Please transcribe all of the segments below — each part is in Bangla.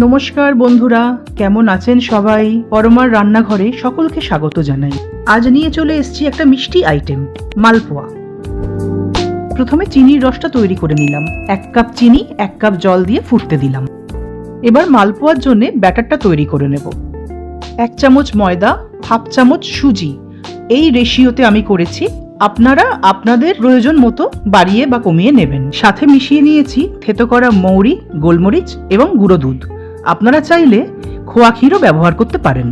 নমস্কার বন্ধুরা, কেমন আছেন সবাই? পরমার রান্নাঘরে সকলকে স্বাগত জানাই। আজ নিয়ে চলে এসেছি একটা মিষ্টি আইটেম, মালপোয়া। প্রথমে চিনির রসটা তৈরি করে নিলাম। 1 কাপ চিনি 1 কাপ জল দিয়ে ফুটতে দিলাম। এবার মালপোয়ার জন্য ব্যাটারটা তৈরি করে নেব। 1 চামচ ময়দা, হাফ চামচ সুজি, এই রেশিওতে আমি করেছি। আপনারা আপনাদের প্রয়োজন মতো বাড়িয়ে বা কমিয়ে নেবেন। সাথে মিশিয়ে নিয়েছি থেতো করা মৌরি, গোলমরিচ এবং গুঁড়ো দুধ। আপনারা চাইলে খোয়া ক্ষীরও ব্যবহার করতে পারেন।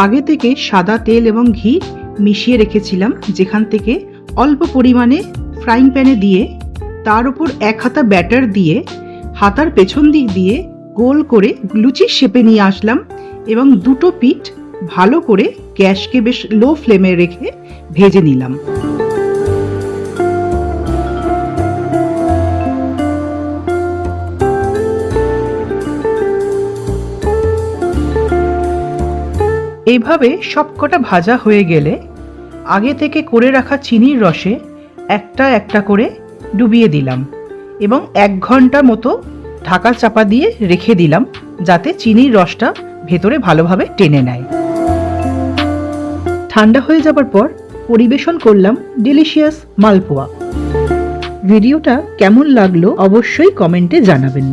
আগে থেকে সাদা তেল এবং ঘি মিশিয়ে রেখেছিলাম, যেখান থেকে অল্প পরিমাণে ফ্রাইং প্যানে দিয়ে তার উপর 1 হাতা ব্যাটার দিয়ে হাতার পেছন দিক দিয়ে গোল করে লুচির শেপে নিয়ে আসলাম এবং দুটো পিঠ ভালো করে গ্যাসকে বেশ লো ফ্লেমে রেখে ভেজে নিলাম। এইভাবে সবকটা ভাজা হয়ে গেলে আগে থেকে করে রাখা চিনির রসে একটা একটা করে ডুবিয়ে দিলাম এবং 1 ঘন্টা মতো ঢাকা চাপা দিয়ে রেখে দিলাম, যাতে চিনির রসটা ভেতরে ভালোভাবে টেনে নেয়। ঠান্ডা হয়ে যাবার পর পরিবেশন করলাম ডেলিশিয়াস মালপোয়া। ভিডিওটা কেমন লাগলো অবশ্যই কমেন্টে জানাবেন।